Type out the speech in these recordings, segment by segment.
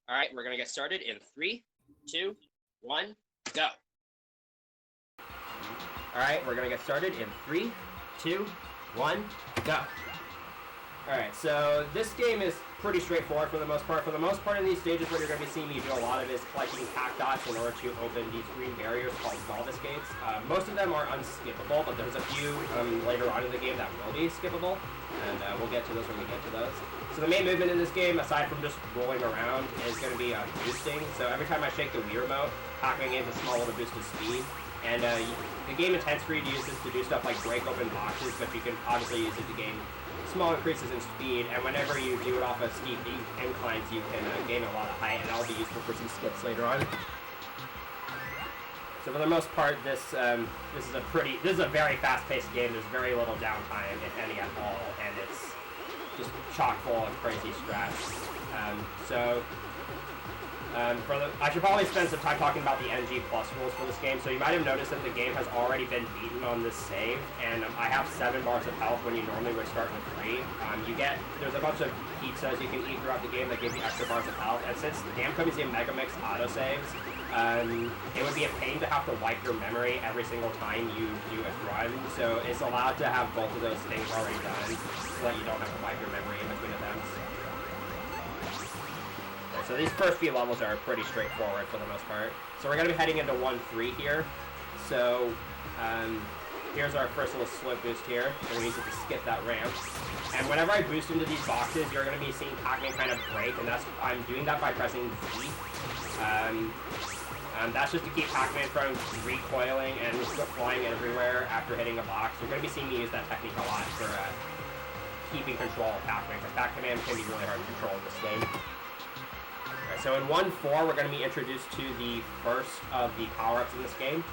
All right, we're going to get started in 3, 2, 1, go. All right, we're going to get started in 3, 2, 1, go. All right, so this game is pretty straightforward for the most part. For the most part in these stages, what you're going to be seeing me do a lot of is collecting pack dots in order to open these green barriers called Valdes gates. Most of them are unskippable, but there's a few later on in the game that will be skippable, and we'll get to those when we get to those. So the main movement in this game, aside from just rolling around, is going to be boosting. So every time I shake the Wii remote, Pac-Man gains a small little boost of speed. And the game intends for you to use this to do stuff like break open boxes, but you can obviously use it to gain small increases in speed. And whenever you do it off of steep inclines, you can gain a lot of height, and that'll be useful for some skips later on. So for the most part, this is a very fast-paced game. There's very little downtime, if any at all, and it's just chock full of crazy strats. I should probably spend some time talking about the NG Plus rules for this game. So you might have noticed that the game has already been beaten on this save, and I have 7 bars of health when you normally would start with 3. There's a bunch of pizzas you can eat throughout the game that give you extra bars of health, and since Namco Museum Megamix autosaves, it would be a pain to have to wipe your memory every single time you do a run, so it's allowed to have both of those things already done, so that you don't have to wipe your memory in between attempts. So these first few levels are pretty straightforward for the most part. So we're going to be heading into 1-3 here. So here's our first little slope boost here. We're going to use it to skip that ramp. And whenever I boost into these boxes, you're going to be seeing Pac-Man kind of break, and I'm doing that by pressing Z. That's just to keep Pac-Man from recoiling and flying everywhere after hitting a box. You're going to be seeing me use that technique a lot for keeping control of Pac-Man, because Pac-Man can be really hard to control in this game. Alright, so in 1-4, we're going to be introduced to the first of the power-ups in this game.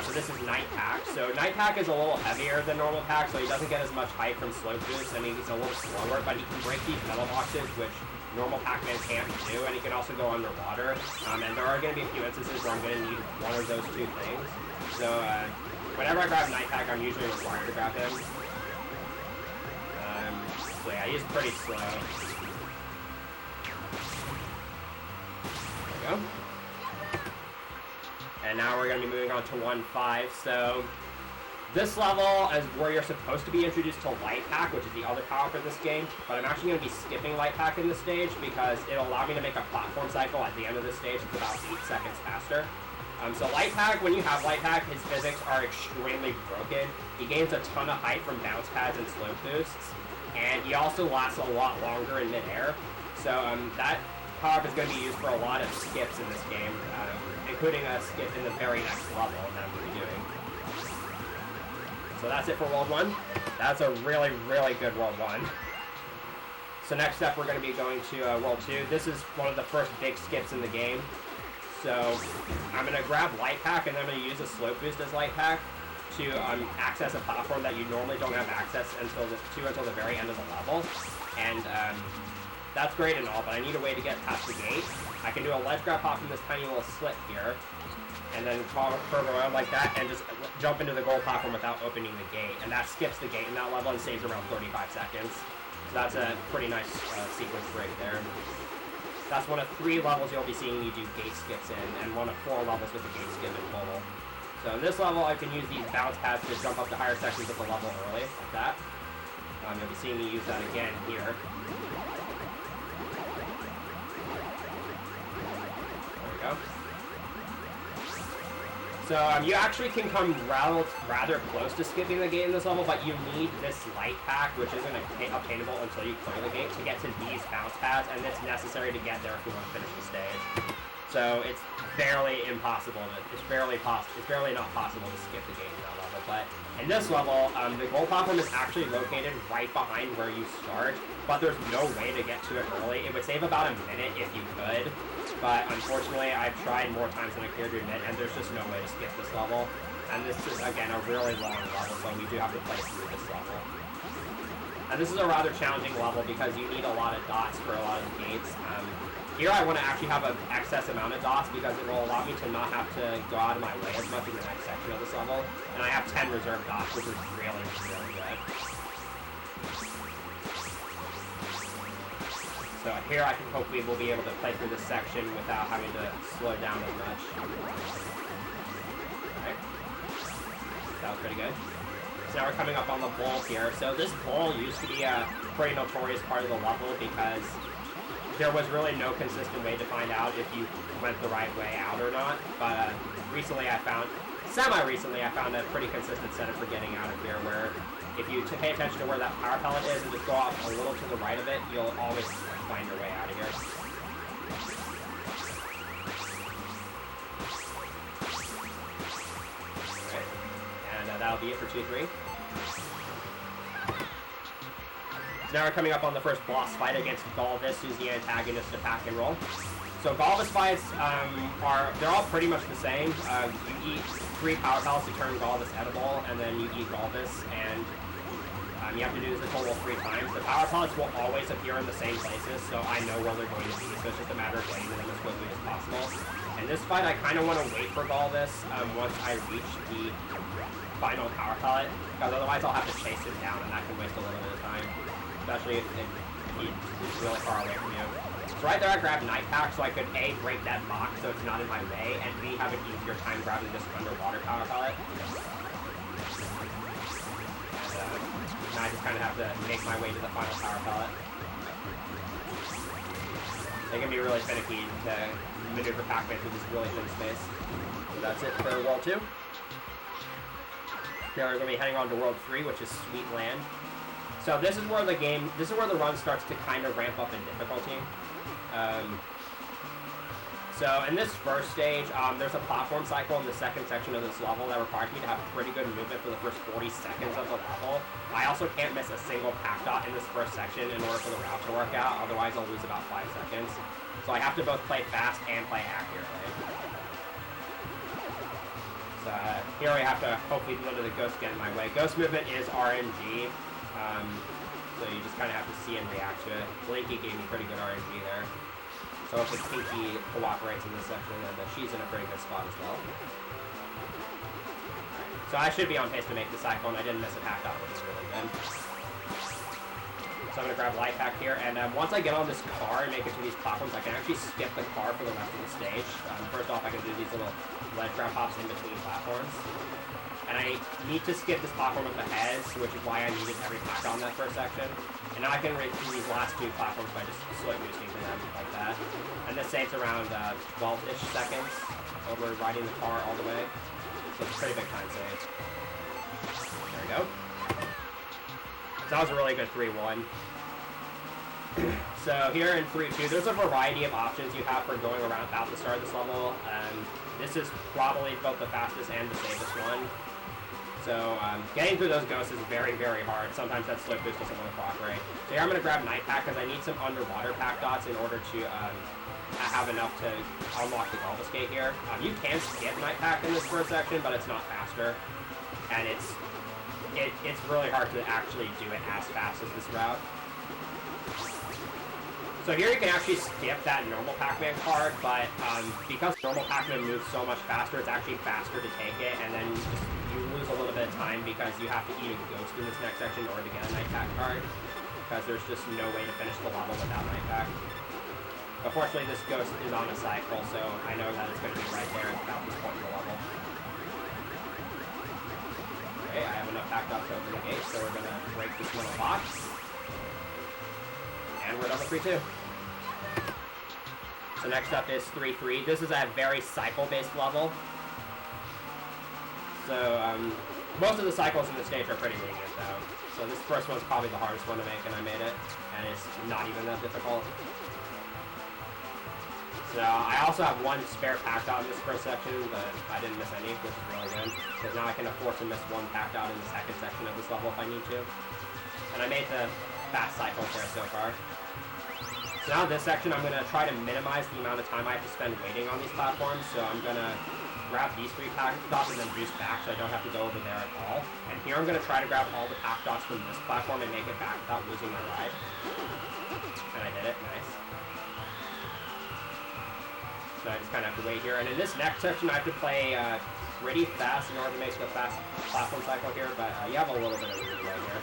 So this is Night Pack. So Night Pack is a little heavier than normal Pack, so he doesn't get as much height from slope boost. I mean, he's a little slower, but he can break these metal boxes, which normal Pac-Man can't do, and he can also go underwater. And there are going to be a few instances where I'm going to need one of those two things. So whenever I grab Night Pack, I'm usually required to grab him. So yeah, he's pretty slow. There we go. And now we're going to be moving on to 1-5. So this level is where you're supposed to be introduced to Light Pack, which is the other power for this game. But I'm actually going to be skipping Light Pack in this stage because it'll allow me to make a platform cycle at the end of this stage. It's about 8 seconds faster. So Light Pack, when you have Light Pack, his physics are extremely broken. He gains a ton of height from bounce pads and slope boosts. And he also lasts a lot longer in midair. So that power-up is going to be used for a lot of skips in this game, including a skip in the very next level that I'm going to be doing. So that's it for World 1. That's a really, really good World 1. So next up, we're going to be going to World 2. This is one of the first big skips in the game. So I'm going to grab Light Pack, and I'm going to use a slope boost as Light Pack to access a platform that you normally don't have access until the very end of the level. And that's great and all, but I need a way to get past the gate. I can do a ledge grab hop from this tiny little slit here, and then curve around like that, and just jump into the goal platform without opening the gate. And that skips the gate in that level and saves around 35 seconds. So that's a pretty nice sequence right there. That's one of 3 levels you'll be seeing me do gate skips in, and one of 4 levels with the gate skip in total. So in this level, I can use these bounce pads to jump up to higher sections of the level early, like that. You'll be seeing me use that again here. Go. So you actually can come rather close to skipping the gate in this level, but you need this Light Pack, which isn't obtainable until you clear the gate, to get to these bounce pads, and it's necessary to get there if you want to finish the stage. So it's barely impossible. It's barely not possible to skip the gate in that level. But in this level, the goal platform is actually located right behind where you start, but there's no way to get to it early. It would save about a minute if you could. But unfortunately, I've tried more times than I care to admit, and there's just no way to skip this level. And this is, again, a really long level, so we do have to play through this level. And this is a rather challenging level because you need a lot of dots for a lot of the gates. Here I want to actually have an excess amount of dots because it will allow me to not have to go out of my way as much in the next section of this level. And I have 10 reserve dots, which is really, really good. So here I can hopefully will be able to play through this section without having to slow down as much. Alright. That was pretty good. So now we're coming up on the bowl here. So this bowl used to be a pretty notorious part of the level because there was really no consistent way to find out if you went the right way out or not. But semi-recently, I found a pretty consistent setup for getting out of here where if you pay attention to where that power pellet is and just go off a little to the right of it, you'll always find your way out of here. Alright, and that'll be it for 2-3. So now we're coming up on the first boss fight against Galvis, who's the antagonist of Pack and Roll. So Galvis fights they're all pretty much the same. You eat 3 power pellets to turn Galvis edible, and then you eat Galvis, and you have to do this a total of 3 times. The power pellets will always appear in the same places, so I know where they're going to be, so it's just a matter of getting to them as quickly as possible. In this fight, I kind of want to wait for Galvis once I reach the final power pellet, because otherwise I'll have to chase him down, and that can waste a little bit of time, especially if he's really far away from you. So right there I grabbed Night Pack so I could A, break that box so it's not in my way, and B, have an easier time grabbing this underwater power pellet. Now I just kind of have to make my way to the final power pellet. They can be really finicky to maneuver Pac-Man through this really thin space. So that's it for World 2. Now we're going to be heading on to World 3, which is Sweet Land. So this is where the run starts to kind of ramp up in difficulty. So in this first stage, there's a platform cycle in the second section of this level that requires me to have pretty good movement for the first 40 seconds of the level. I also can't miss a single pack dot in this first section in order for the route to work out, otherwise I'll lose about 5 seconds. So I have to both play fast and play accurately. So here I have to hopefully let the ghost get in my way. Ghost movement is RNG, so you just kind of have to see and react to it. Blinky gave me pretty good RNG there. So if Pinky cooperates in this section, then she's in a pretty good spot as well. So I should be on pace to make the cycle, and I didn't miss a pack dot, which is really good. So I'm going to grab Light Pack here, and once I get on this car and make it to these platforms, I can actually skip the car for the rest of the stage. First off, I can do these little ledge grab hops in between platforms. And I need to skip this platform with the heads, which is why I needed every pack on that first section. And now I can race through these last 2 platforms by just slow boosting to them like that. And this saves around 12-ish seconds over riding the car all the way. So it's a pretty big time save. There we go. So that was a really good 3-1. So here in 3-2, there's a variety of options you have for going around about the start of this level. This is probably both the fastest and the safest one. So getting through those ghosts is very, very hard. Sometimes that slip boost doesn't want to cooperate. So here I'm going to grab Night Pack because I need some underwater pack dots in order to have enough to unlock the Galvis Gate here. You can skip Night Pack in this first section, but it's not faster. And it's really hard to actually do it as fast as this route. So here you can actually skip that normal Pac-Man card, but because normal Pac-Man moves so much faster, it's actually faster to take it, and then you lose a little bit of time because you have to eat a ghost in this next section in order to get a Night Pack card, because there's just no way to finish the level without Night Pack. But fortunately, this ghost is on a cycle, so I know that it's going to be right there at about this point in the level. Okay, I have enough pack dots to open the gate, so we're going to break this little box. And we're done with 3-2. So next up is 3-3. This is a very cycle-based level. So most of the cycles in the stage are pretty lenient, though. So this first one's probably the hardest one to make, and I made it. And it's not even that difficult. So I also have 1 spare pack dot in this first section, but I didn't miss any, which is really good. Because now I can afford to miss 1 pack dot in the second section of this level if I need to. And I made the fast cycles there so far. So now this section, I'm going to try to minimize the amount of time I have to spend waiting on these platforms. So I'm going to grab these 3 pack dots and then boost back so I don't have to go over there at all. And here I'm going to try to grab all the pack dots from this platform and make it back without losing my ride. And I did it. Nice. So I just kind of have to wait here. And in this next section, I have to play pretty fast in order to make the fast platform cycle here, but you have a little bit of leeway here.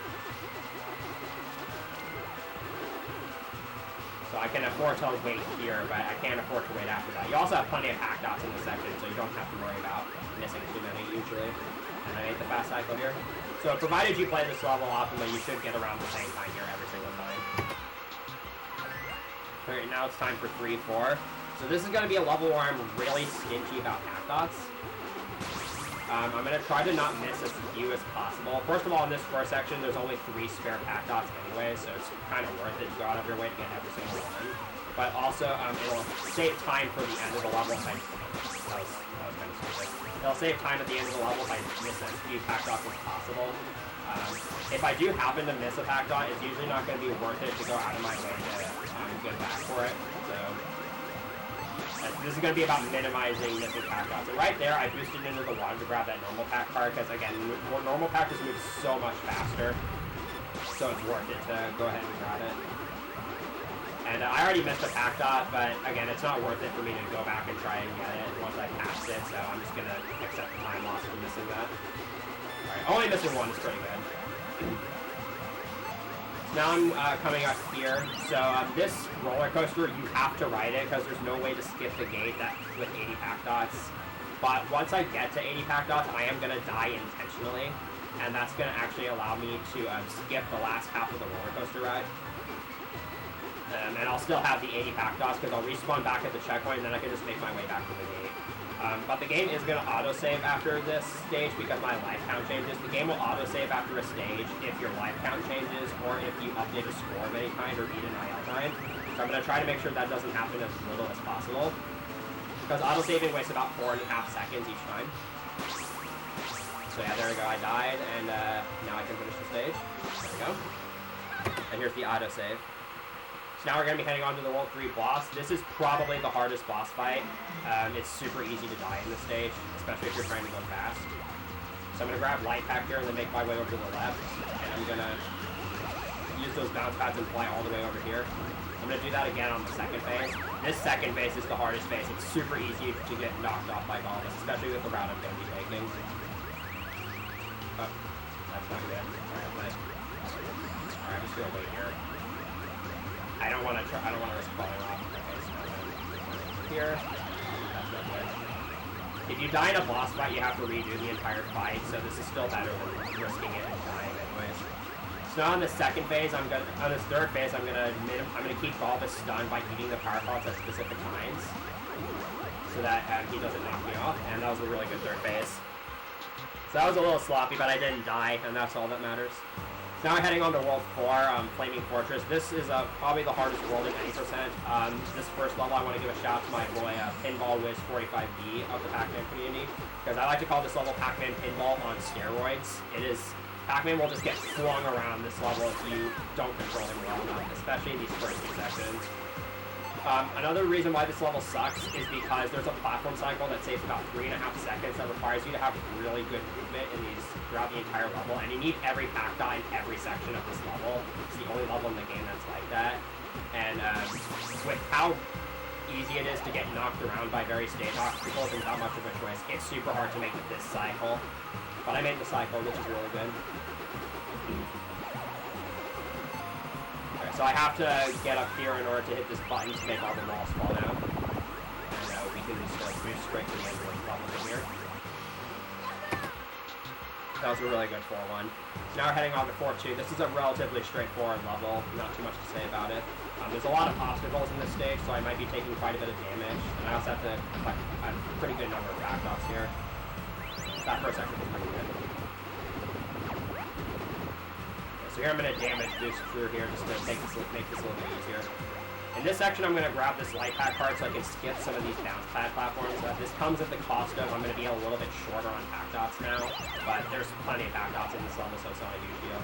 So I I can afford to wait here, but I can't afford to wait after that. You also have plenty of hack dots in this section, so you don't have to worry about missing too many usually. And I ate the fast cycle here. So provided you play this level optimally, you should get around the same time here every single time. Alright, now it's time for 3-4. So this is going to be a level where I'm really stingy about hack dots. I'm going to try to not miss as few as possible. First of all, in this first section, there's only 3 spare pack dots anyway, so it's kind of worth it to go out of your way to get every single one. But also, it'll save time for the end of the level if I... That was kind of stupid. It'll save time at the end of the level if I miss as few pack dots as possible. If I do happen to miss a pack dot, it's usually not going to be worth it to go out of my way to get back for it. So... this is going to be about minimizing missing pack dots. And right there, I boosted into the water to grab that normal pack card, because again, normal pack just moves so much faster. So it's worth it to go ahead and grab it. And I already missed a pack dot, but again, it's not worth it for me to go back and try and get it once I passed it, so I'm just going to accept the time loss for missing that. Alright, only missing one is pretty good. Now I'm coming up here, so this roller coaster, you have to ride it because there's no way to skip the gate with 80 pack dots. But once I get to 80 pack dots, I am going to die intentionally, and that's going to actually allow me to skip the last half of the roller coaster ride. And I'll still have the 80 pack dots because I'll respawn back at the checkpoint, and then I can just make my way back to the gate. But the game is going to autosave after this stage because my life count changes. The game will autosave after a stage if your life count changes or if you update a score of any kind or beat an IL time. So I'm going to try to make sure that doesn't happen as little as possible. Because autosaving wastes about 4.5 seconds each time. So yeah, there we go, I died, and now I can finish the stage. There we go. And here's the autosave. So now we're going to be heading on to the World 3 boss. This is probably the hardest boss fight. It's super easy to die in this stage, especially if you're trying to go fast. So I'm going to grab Light Pack here and then make my way over to the left. And I'm going to use those bounce pads and fly all the way over here. I'm going to do that again on the second phase. This second phase is the hardest phase. It's super easy to get knocked off by Galvus, especially with the route I'm going to be taking. Oh, that's not good. Alright, I'm just going to wait here. I don't want to risk falling off. Okay, so here. That's not good. If you die in a boss fight, you have to redo the entire fight, so this is still better than risking it and dying anyways. So now on the second phase, on this third phase, I'm gonna keep Galvus stunned by eating the power pots at specific times, so that he doesn't knock me off. And that was a really good third phase. So that was a little sloppy, but I didn't die, and that's all that matters. So now I'm heading on to World 4, Flaming Fortress. This is probably the hardest world in any percent. This first level, I want to give a shout to my boy, Pinball Wiz 45B of the Pac-Man community, because I like to call this level Pac-Man Pinball on steroids. Pac-Man will just get flung around this level if you don't control him well enough, especially in these first 2 sections. Another reason why this level sucks is because there's a platform cycle that saves about 3.5 seconds that requires you to have really good movement throughout the entire level, and you need every pack dot in every section of this level. It's the only level in the game that's like that. And with how easy it is to get knocked around by various stage obstacles and not much of a choice, it's super hard to make it this cycle. But I made the cycle, which is really good. So I have to get up here in order to hit this button to make all the walls fall down. And we can just move straight to the end of the level here. That was a really good 4-1. So now we're heading on to 4-2. This is a relatively straightforward level, not too much to say about it. There's a lot of obstacles in this stage, so I might be taking quite a bit of damage. And I also have to collect a pretty good number of back dots here. That first section was pretty good. So here I'm going to damage boost through here just to make this a little bit easier. In this section, I'm going to grab this light pack card so I can skip some of these bounce pad platforms. This comes at the cost of I'm going to be a little bit shorter on pack dots now, but there's plenty of pack dots in this level, so it's not a huge deal.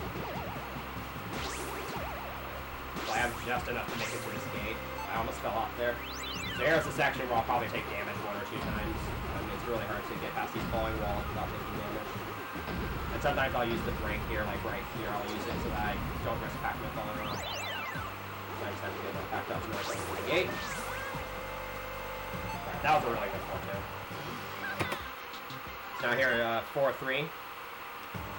So I have just enough to make it through this gate. I almost fell off there. So here's the section where I'll probably take damage 1 or 2 times. It's really hard to get past these falling walls without taking damage. And sometimes I'll use the break here, like right here, I'll use it so that I don't risk Pac-Man falling off. So I just have to get my pack dots really quick to the gate. Right, that was a really good one too. So now here, 4-3.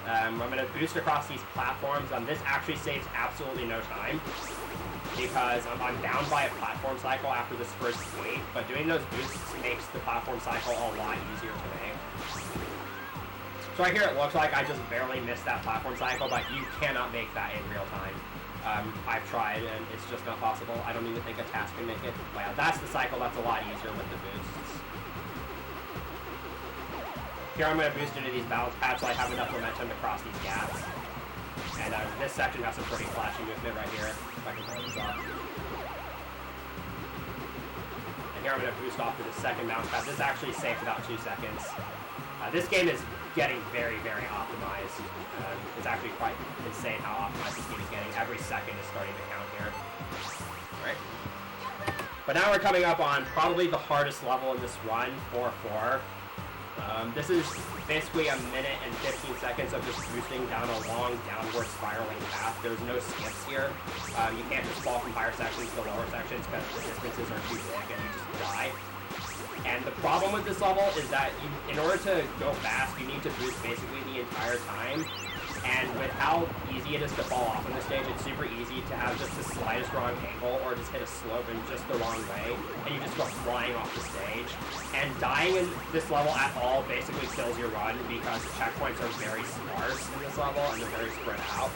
I'm going to boost across these platforms. This actually saves absolutely no time. because I'm down by a platform cycle after this first gate, but doing those boosts makes the platform cycle a lot easier to make. So right here it looks like I just barely missed that platform cycle, but you cannot make that in real time. I've tried, and it's just not possible. I don't even think a task can make it. Wow, that's the cycle that's a lot easier with the boosts. Here I'm going to boost into these balance pads so I have enough momentum to cross these gaps. And this section has some pretty flashy movement right here, if I can pull this off. And here I'm going to boost off to the second bounce pad. This is actually safe about 2 seconds. This game is getting very, very optimized. It's actually quite insane how optimized this game is getting. Every second is starting to count here. Alright. But now we're coming up on probably the hardest level in this run, 4-4. This is basically a minute and 15 seconds of just boosting down a long downward spiraling path. There's no skips here. You can't just fall from higher sections to lower sections because the distances are too big and you just die. And the problem with this level is that in order to go fast, you need to boost basically the entire time. And with how easy it is to fall off on this stage, it's super easy to have just the slightest wrong angle or just hit a slope in just the wrong way, and you just go flying off the stage. And dying in this level at all basically kills your run because checkpoints are very sparse in this level and they're very spread out.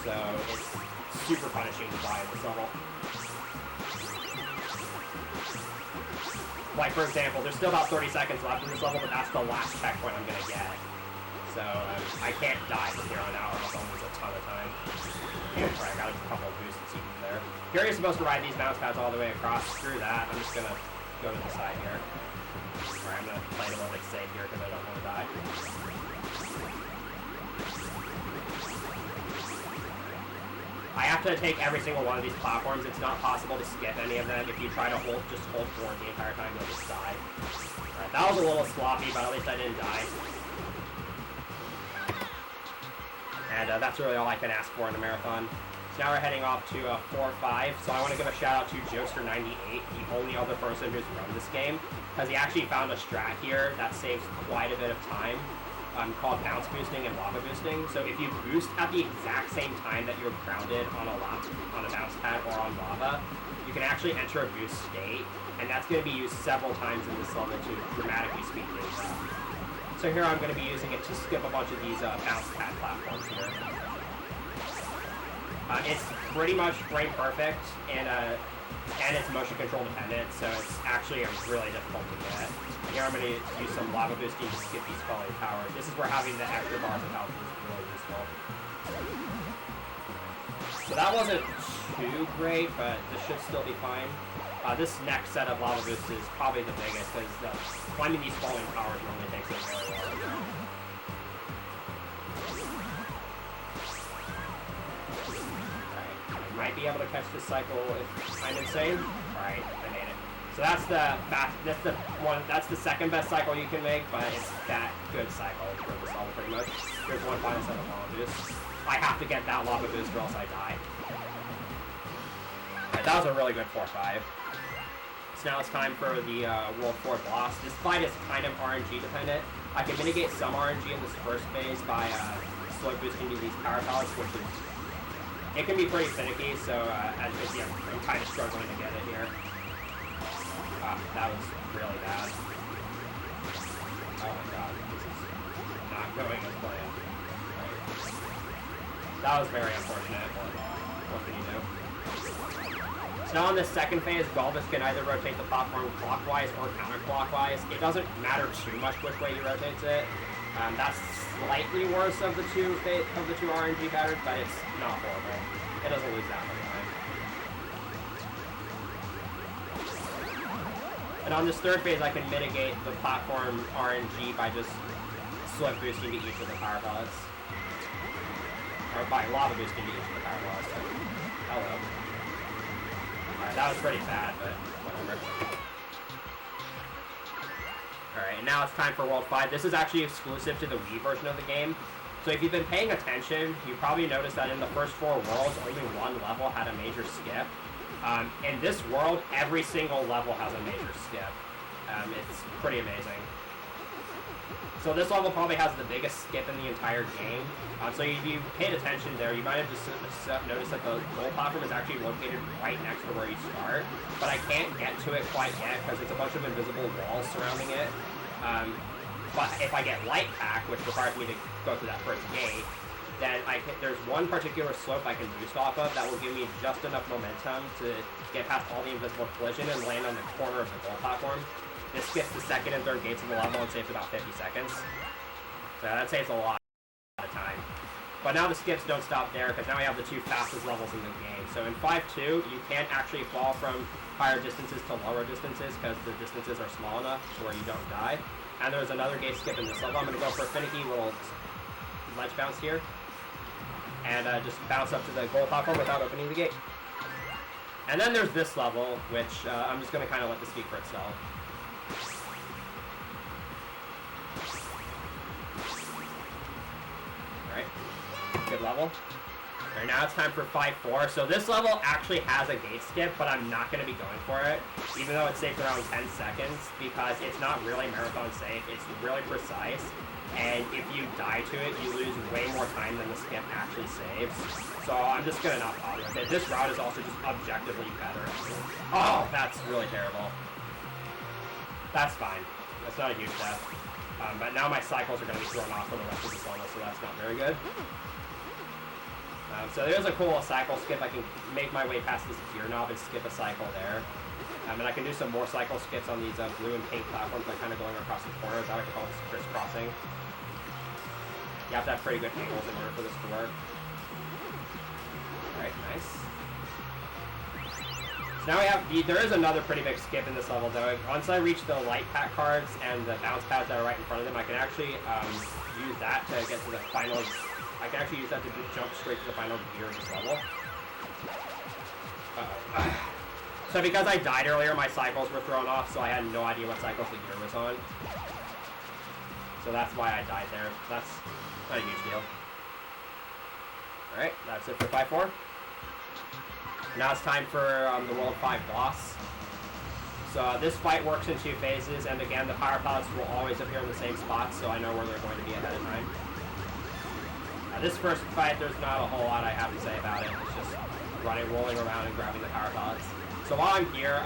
So it's super punishing to die in this level. Like, for example, there's still about 30 seconds left in this level, but that's the last checkpoint I'm going to get. So, I can't die from here on out, or else I'll lose a ton of time. Alright, I got a couple of boosts there. Here you're supposed to ride these bounce pads all the way across. Screw that. I'm just going to go to the side here. Alright, I'm going to play it a little bit safe here because I don't want to die. I have to take every single one of these platforms. It's not possible to skip any of them. If you try to just hold forward the entire time, you'll just die. Alright, that was a little sloppy, but at least I didn't die. And that's really all I can ask for in a marathon. So now we're heading off to 4-5. So I want to give a shout out to Jokester98, the only other person who's run this game, because he actually found a strat here that saves quite a bit of time. Called bounce boosting and lava boosting. So if you boost at the exact same time that you're grounded on a bounce pad or on lava, you can actually enter a boost state, and that's going to be used several times in this level to dramatically speed things up. So here I'm going to be using it to skip a bunch of these bounce pad platforms here. It's pretty much frame perfect, and it's motion control dependent, so it's actually really difficult to get. Here I'm going to use some lava boosting to skip these falling towers. This is where having the extra bars of health is really useful. So that wasn't too great, but this should still be fine. This next set of lava boosts is probably the biggest, because climbing these falling towers normally takes a very long time. Alright, I might be able to catch this cycle if I'm insane. Alright, I made it. So that's the second best cycle you can make, but it's that good cycle for this level pretty much. Here's one final set of lava boosts. I have to get that lava boost or else I die. Alright, that was a really good 4-5. So now it's time for the World 4 boss. This fight is kind of RNG dependent. I can mitigate some RNG in this first phase by slow boosting to these power pellets, which is... It can be pretty finicky, so as you can see, I'm kind of struggling to get it here. That was really bad. Oh my god, this is not going as planned. Right. That was very unfortunate, but what can you do? So now in this second phase, Galvis can either rotate the platform clockwise or counterclockwise. It doesn't matter too much which way he rotates it. That's slightly worse of the two RNG patterns, but it's not horrible. It doesn't lose that much time. And on this third phase, I can mitigate the platform RNG by just slip boosting to each of the power pellets. Or by lava boosting to each of the power pellets. So, hello. Alright, that was pretty bad, but whatever. Alright, and now it's time for World 5. This is actually exclusive to the Wii version of the game. So if you've been paying attention, you probably noticed that in the first 4 worlds, only one level had a major skip. In this world, every single level has a major skip. It's pretty amazing. So this level probably has the biggest skip in the entire game. So if you paid attention there, you might have just noticed that the goal platform is actually located right next to where you start. But I can't get to it quite yet because it's a bunch of invisible walls surrounding it. But if I get Light Pack, which requires me to go through that first gate, then there's one particular slope I can boost off of that will give me just enough momentum to get past all the invisible collision and land on the corner of the goal platform. This skips the second and third gates of the level and saves about 50 seconds. So that saves a lot of time. But now the skips don't stop there, because now we have the two fastest levels in the game. So in 5-2, you can't actually fall from higher distances to lower distances, because the distances are small enough to where you don't die. And there's another gate skip in this level. I'm going to go for a finicky little ledge bounce here. And just bounce up to the goal platform without opening the gate. And then there's this level, which I'm just going to kind of let this speak for itself. Alright, good level. Alright, now it's time for 5-4. So this level actually has a gate skip, but I'm not going to be going for it, even though it's saved around 10 seconds, because it's not really marathon safe. It's really precise, and if you die to it, you lose way more time than the skip actually saves. So I'm just going to not bother with it. This route is also just objectively better. Oh, that's really terrible. That's fine. That's not a huge death. But now my cycles are going to be thrown off for the rest of this level, so that's not very good. So there's a cool cycle skip. I can make my way past this gear knob and skip a cycle there. And I can do some more cycle skips on these blue and pink platforms, like kind of going across the corners. I like to call this crisscrossing. You have to have pretty good angles in order for this to work. Alright, nice. So now we have there is another pretty big skip in this level though. Once I reach the light pack cards and the bounce pads that are right in front of them, I can actually use that to get to the final. I can actually use that to jump straight to the final gear of this level. So because I died earlier, my cycles were thrown off, so I had no idea what cycles the gear was on. So that's why I died there. That's not a huge deal. Alright, that's it for 5-4. Now it's time for the World 5 boss. So this fight works in 2 phases, and again, the power pellets will always appear in the same spots, so I know where they're going to be ahead of time. This first fight, there's not a whole lot I have to say about it. It's just rolling around and grabbing the power pellets. So while I'm here,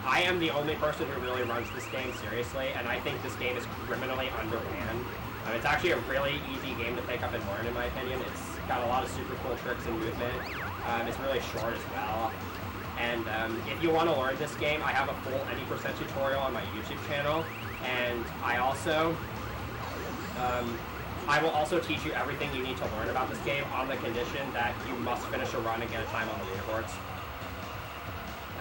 I am the only person who really runs this game seriously, and I think this game is criminally underran. It's actually a really easy game to pick up and learn, in my opinion. It's got a lot of super cool tricks and movement. It's really short as well. And if you want to learn this game, I have a full 80% tutorial on my YouTube channel. And I also, I will also teach you everything you need to learn about this game on the condition that you must finish a run and get a time on the leaderboards.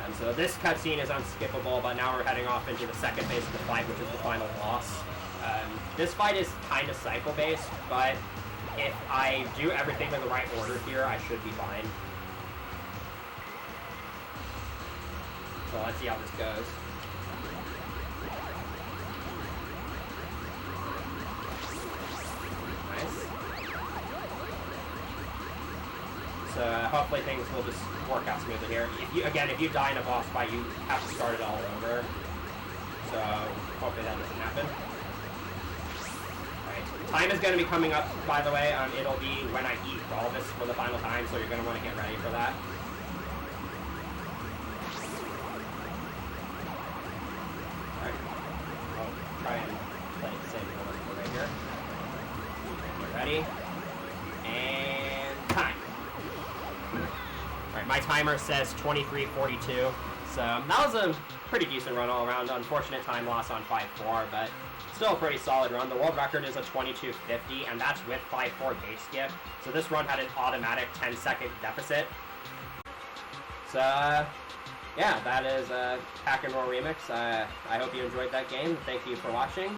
And so this cutscene is unskippable, but now we're heading off into the second phase of the fight, which is the final boss. This fight is kind of cycle-based, but if I do everything in the right order here, I should be fine. So let's see how this goes. Nice. So hopefully things will just work out smoothly here. If you die in a boss fight, you have to start it all over. So hopefully that doesn't happen. Time is going to be coming up, by the way. It'll be when I eat Bulbous for the final time, so you're going to want to get ready for that. Alright. I'll try and play it safe right here. Get ready. And time. Alright, my timer says 23:42. So that was a pretty decent run all around. Unfortunate time loss on 5-4, but still a pretty solid run. The world record is a 22:50, and that's with 5-4 gate skip. So this run had an automatic 10-second deficit. So, yeah, that is Hack and Roll Remix. I hope you enjoyed that game. Thank you for watching.